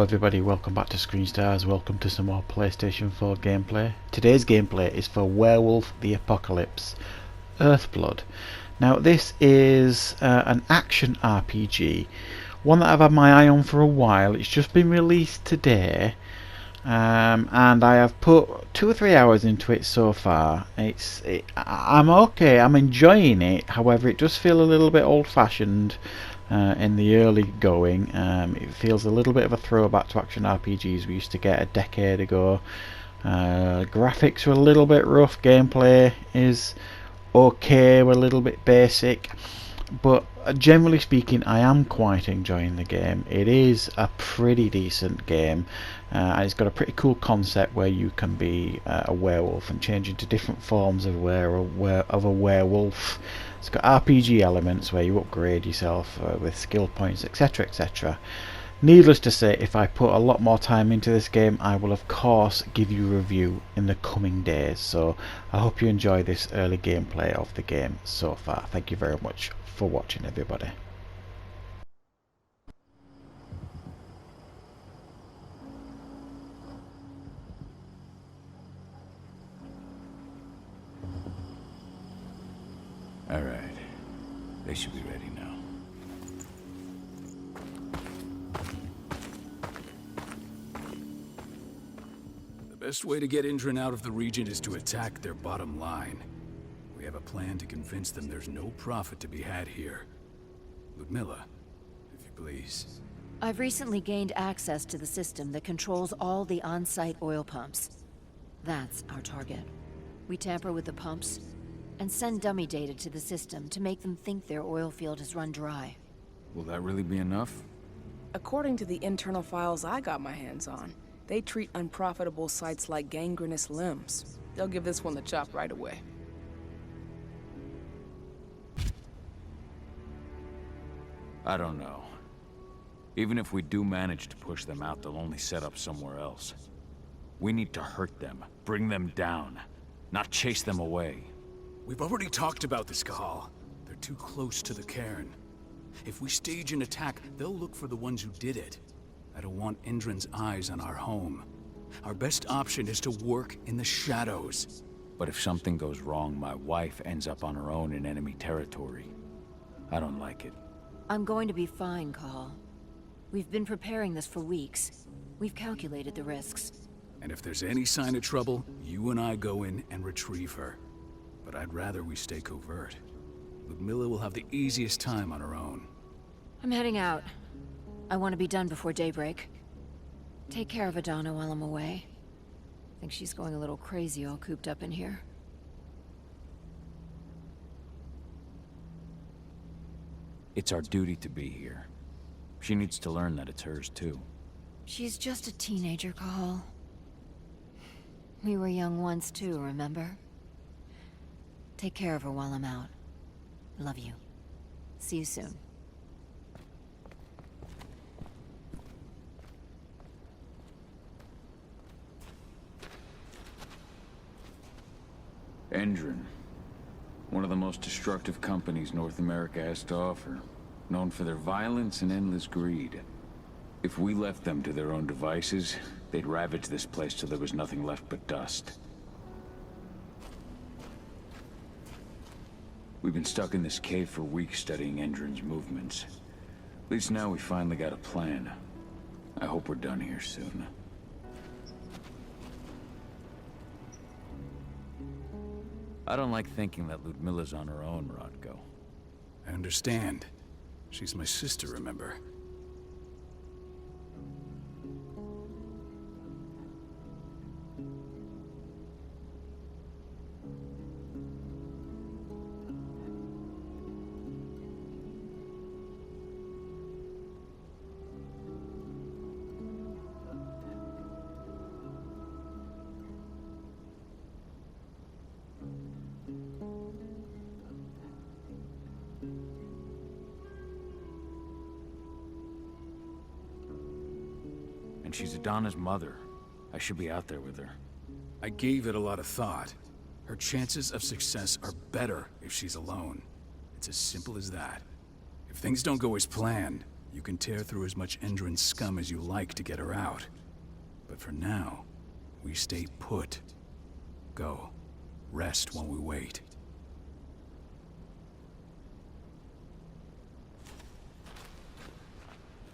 everybody, welcome back to Screen Stars, welcome to some more PlayStation 4 gameplay. Today's gameplay is for Werewolf The Apocalypse Earthblood. Now this is an action RPG, one that I've had my eye on for a while. It's just been released today, and I have put 2 or 3 hours into it so far. I'm okay, I'm enjoying it, however it does feel a little bit old-fashioned. In the early going, it feels a little bit of a throwback to action RPGs we used to get a decade ago. Graphics are a little bit rough, gameplay is okay, we're a little bit basic, but generally speaking I am quite enjoying the game. It is a pretty decent game, and it's got a pretty cool concept where you can be a werewolf and change into different forms of a werewolf. It's got RPG elements where you upgrade yourself with skill points, etc, etc. Needless to say, if I put a lot more time into this game, I will of course give you a review in the coming days. So I hope you enjoy this early gameplay of the game so far. Thank you very much for watching, everybody. All right. They should be ready now. The best way to get Indran out of the region is to attack their bottom line. We have a plan to convince them there's no profit to be had here. Ludmilla, if you please. I've recently gained access to the system that controls all the on-site oil pumps. That's our target. We tamper with the pumps and send dummy data to the system to make them think their oil field has run dry. Will that really be enough? According to the internal files I got my hands on, they treat unprofitable sites like gangrenous limbs. They'll give this one the chop right away. I don't know. Even if we do manage to push them out, they'll only set up somewhere else. We need to hurt them, bring them down, not chase them away. We've already talked about this, Cahal. They're too close to the cairn. If we stage an attack, they'll look for the ones who did it. I don't want Indran's eyes on our home. Our best option is to work in the shadows. But if something goes wrong, my wife ends up on her own in enemy territory. I don't like it. I'm going to be fine, Cahal. We've been preparing this for weeks. We've calculated the risks. And if there's any sign of trouble, you and I go in and retrieve her. But I'd rather we stay covert. Ludmilla will have the easiest time on her own. I'm heading out. I want to be done before daybreak. Take care of Adana while I'm away. I think she's going a little crazy all cooped up in here. It's our duty to be here. She needs to learn that it's hers too. She's just a teenager, Cahal. We were young once too, remember? Take care of her while I'm out. Love you. See you soon. Indran. One of the most destructive companies North America has to offer. Known for their violence and endless greed. If we left them to their own devices, they'd ravage this place till there was nothing left but dust. We've been stuck in this cave for weeks studying Indran's movements. At least now we finally got a plan. I hope we're done here soon. I don't like thinking that Ludmilla's on her own, Rodko. I understand. She's my sister, remember? And she's Adana's mother. I should be out there with her. I gave it a lot of thought. Her chances of success are better if she's alone. It's as simple as that. If things don't go as planned, You can tear through as much Endron's scum as you like to get her out. But for now, we stay put. Go. Rest while we wait.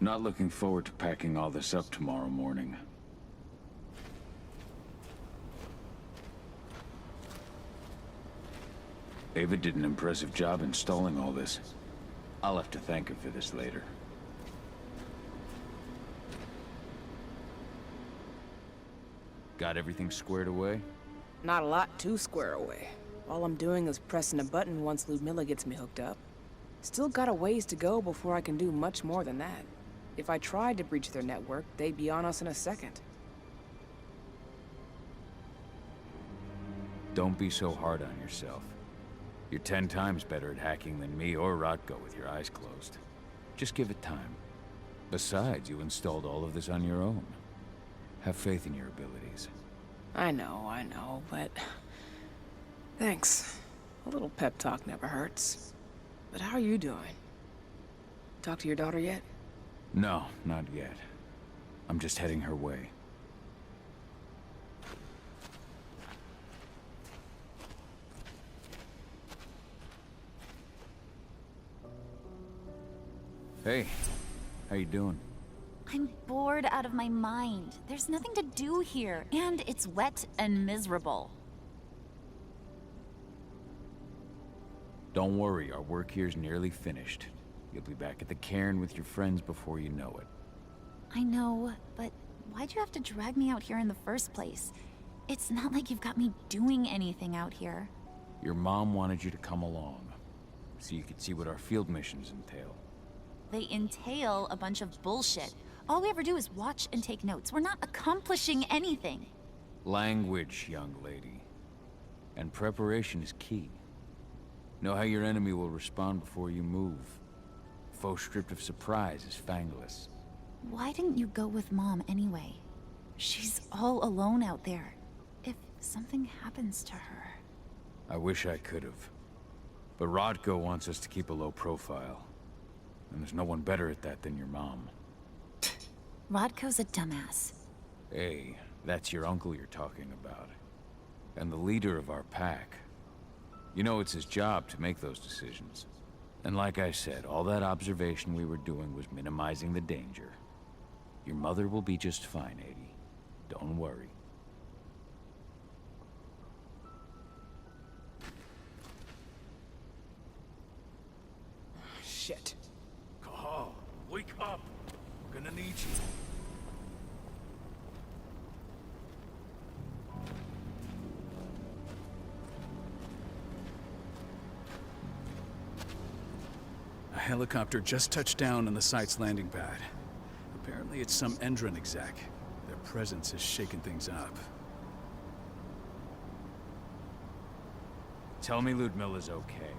Not looking forward to packing all this up tomorrow morning. Ava did an impressive job installing all this. I'll have to thank her for this later. Got everything squared away? Not a lot to square away. All I'm doing is pressing a button once Ludmilla gets me hooked up. Still got a ways to go before I can do much more than that. If I tried to breach their network, they'd be on us in a second. Don't be so hard on yourself. You're 10 times better at hacking than me or Rotko with your eyes closed. Just give it time. Besides, you installed all of this on your own. Have faith in your abilities. I know, but... Thanks. A little pep talk never hurts. But how are you doing? Talk to your daughter yet? No, not yet. I'm just heading her way. Hey, how you doing? I'm bored out of my mind. There's nothing to do here, and it's wet and miserable. Don't worry, our work here's nearly finished. You'll be back at the cairn with your friends before you know it. I know, but why'd you have to drag me out here in the first place? It's not like you've got me doing anything out here. Your mom wanted you to come along, so you could see what our field missions entail. They entail a bunch of bullshit. All we ever do is watch and take notes. We're not accomplishing anything. Language, young lady. And preparation is key. Know how your enemy will respond before you move. Foe stripped of surprise is fangless. Why didn't you go with Mom anyway? She's all alone out there. If something happens to her... I wish I could have. But Rodko wants us to keep a low profile. And there's no one better at that than your mom. Rodko's a dumbass. Hey, that's your uncle you're talking about. And the leader of our pack. You know it's his job to make those decisions. And like I said, all that observation we were doing was minimizing the danger. Your mother will be just fine, Adie. Don't worry. Shit. Cahal, wake up! We're gonna need you. A helicopter just touched down on the site's landing pad. Apparently it's some Endron exec. Their presence has shaken things up. Tell me Ludmilla's okay.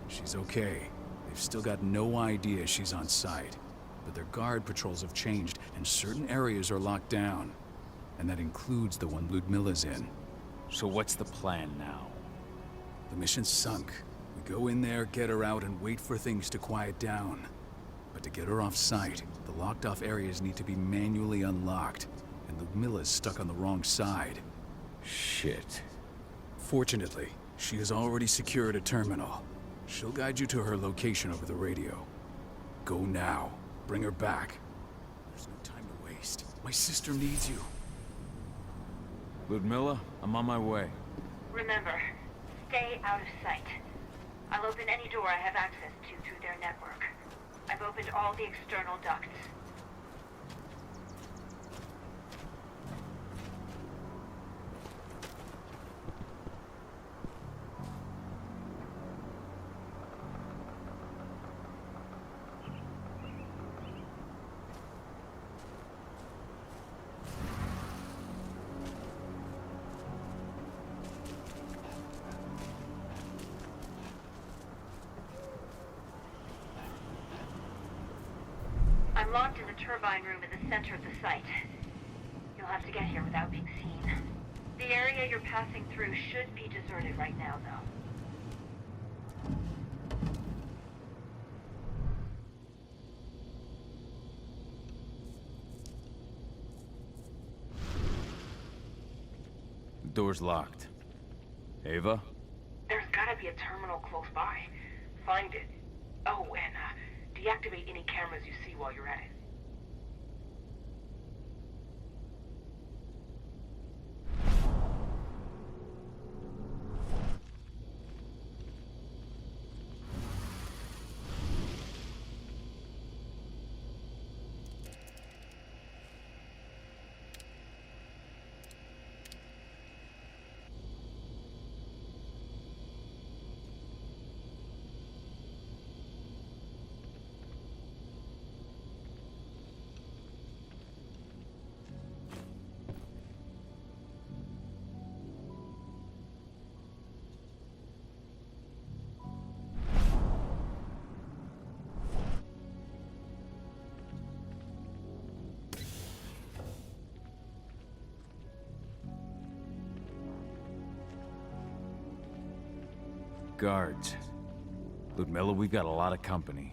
She's okay. They've still got no idea she's on site. But their guard patrols have changed, and certain areas are locked down. And that includes the one Ludmilla's in. So what's the plan now? The mission's sunk. We go in there, get her out, and wait for things to quiet down. But to get her off site, the locked-off areas need to be manually unlocked. And Ludmilla's stuck on the wrong side. Shit. Fortunately, she has already secured a terminal. She'll guide you to her location over the radio. Go now. Bring her back. There's no time to waste. My sister needs you. Ludmilla, I'm on my way. Remember, stay out of sight. I'll open any door I have access to through their network. I've opened all the external ducts. I'm locked in the turbine room in the center of the site. You'll have to get here without being seen. The area you're passing through should be deserted right now, though. The door's locked. Ava? There's gotta be a terminal close by. Find it. Oh, and deactivate any cameras you see while you're at it. Guards. Ludmilla, we've got a lot of company.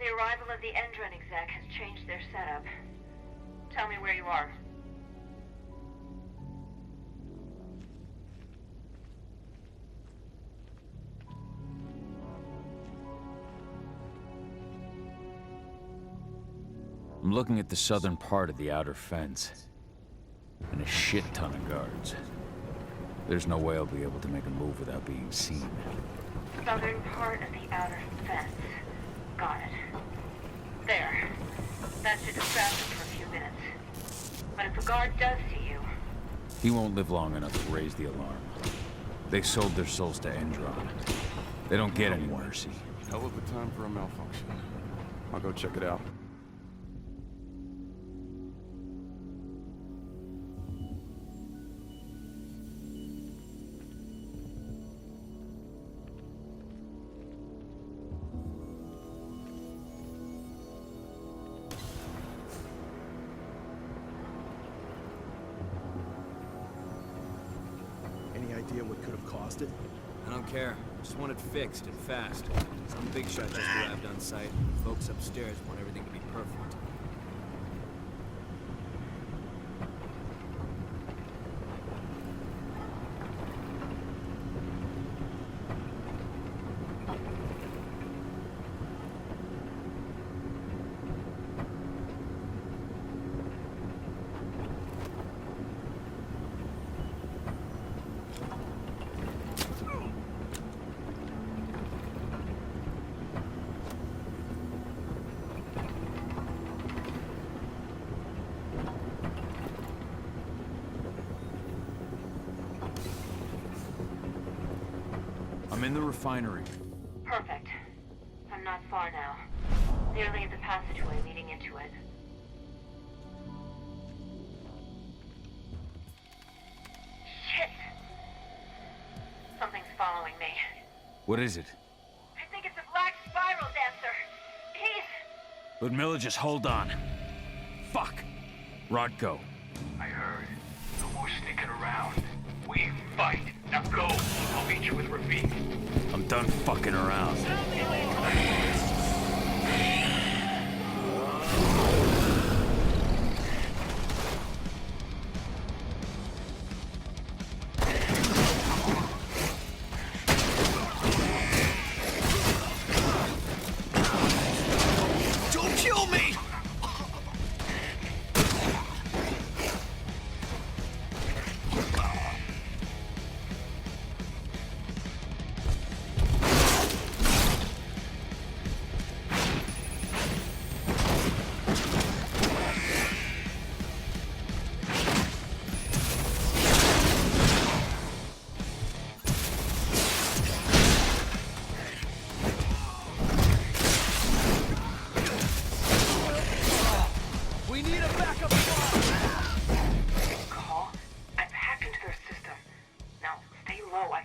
The arrival of the Endron exec has changed their setup. Tell me where you are. I'm looking at the southern part of the outer fence. And a shit ton of guards. There's no way I'll be able to make a move without being seen. Southern part of the outer fence. Got it. There. That should distract him for a few minutes. But if a guard does see you... He won't live long enough to raise the alarm. They sold their souls to Endron. They don't get any mercy. Hell of a time for a malfunction. I'll go check it out. Any idea what could have caused it? I don't care. Just want it fixed and fast. Some big shot just arrived on site. Folks upstairs want everything to be perfect. I'm in the refinery. Perfect. I'm not far now. Nearly at the passageway leading into it. Shit! Something's following me. What is it? I think it's a black spiral dancer. He's... Ludmilla, just hold on. Fuck! Rodko. I heard. No more sticking around. We fight. Now go. I'll meet you with Rafik. I'm done fucking around. Don't kill me! We need a backup Call? I've hacked into their system. Now, stay low. I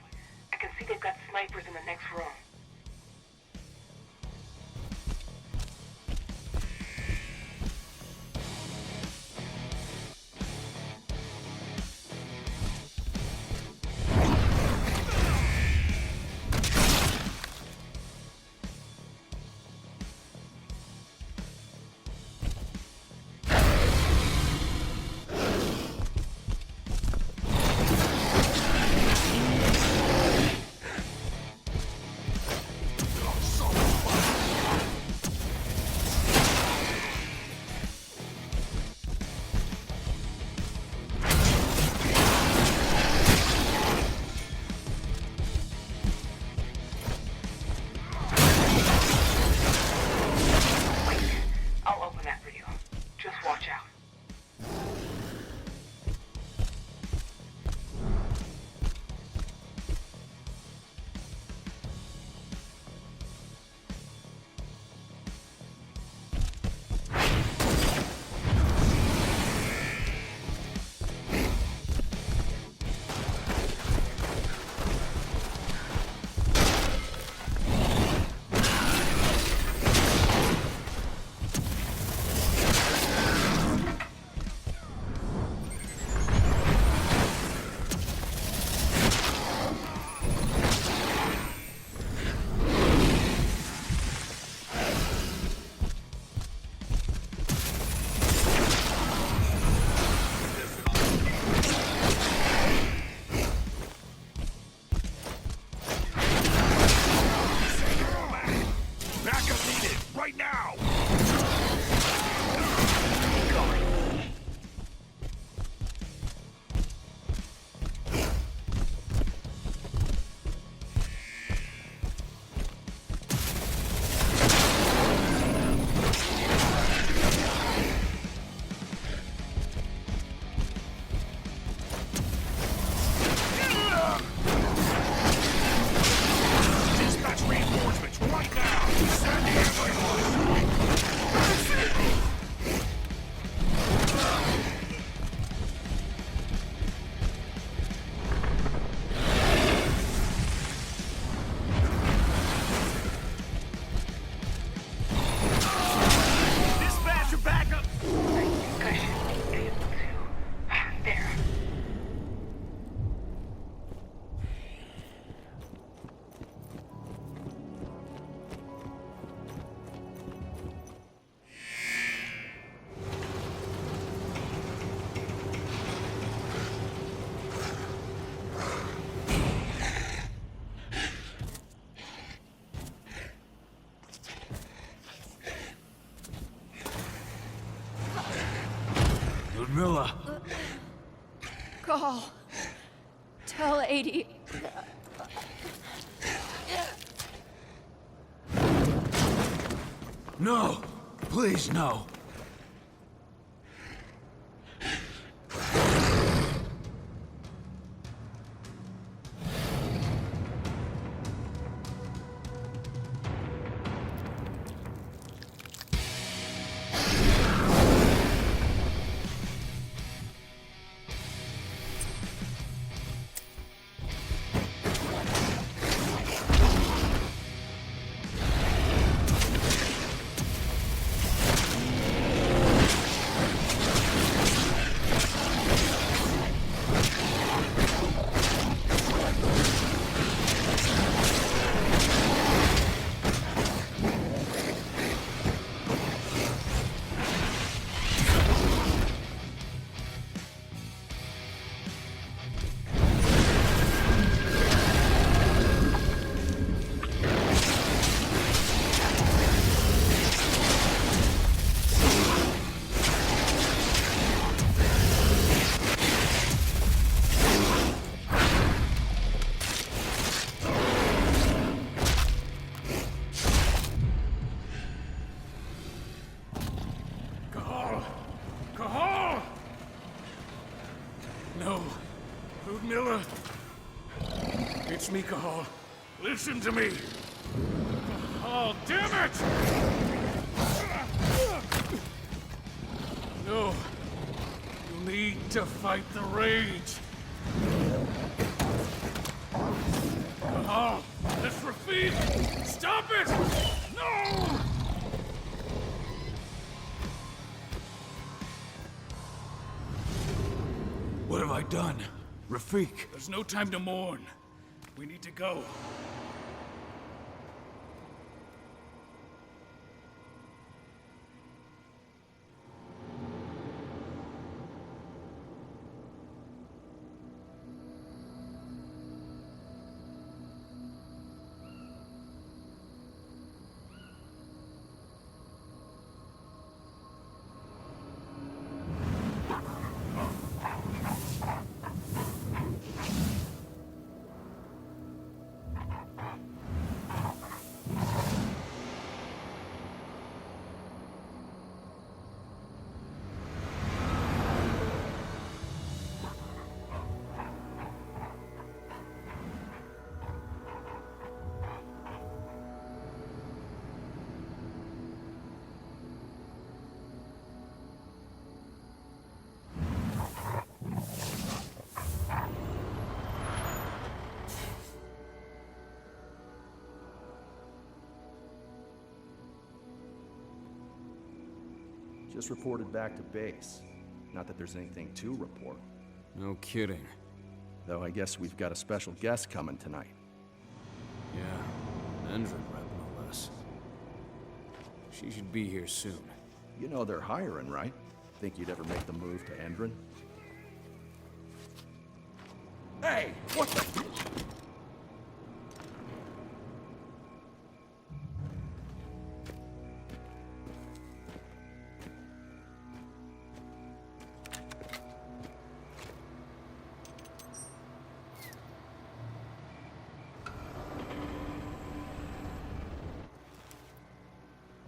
can see they've got snipers in the next room. Milla! Call. Tell 80. No! Please, no! No. Ludmilla. It's me, Cahal. Listen to me. Oh, damn it! No. You need to fight the rage. Cahal, that's Rafid! Stop it! No! What have I done? Rafik. There's no time to mourn. We need to go. Just reported back to base. Not that there's anything to report. No kidding. Though I guess we've got a special guest coming tonight. Yeah, an Endron rep, no less. She should be here soon. You know they're hiring, right? Think you'd ever make the move to Endron? Hey! What the...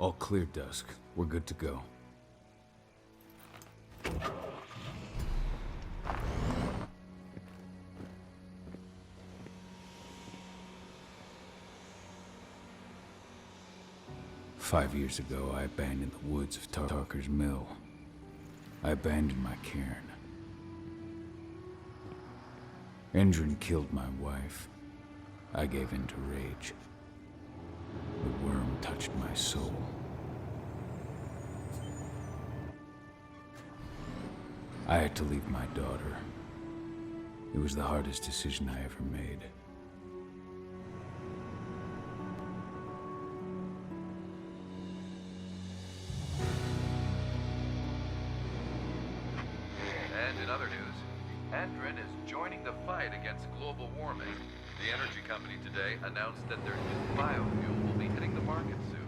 All clear, Dusk. We're good to go. Five years ago, I abandoned the woods of Tarker's Mill. I abandoned my cairn. Endron killed my wife. I gave in to rage. The worm touched my soul. I had to leave my daughter. It was the hardest decision I ever made. And in other news, Endron is joining the fight against global warming. The energy company today announced that their new biofuel will be hitting the market soon.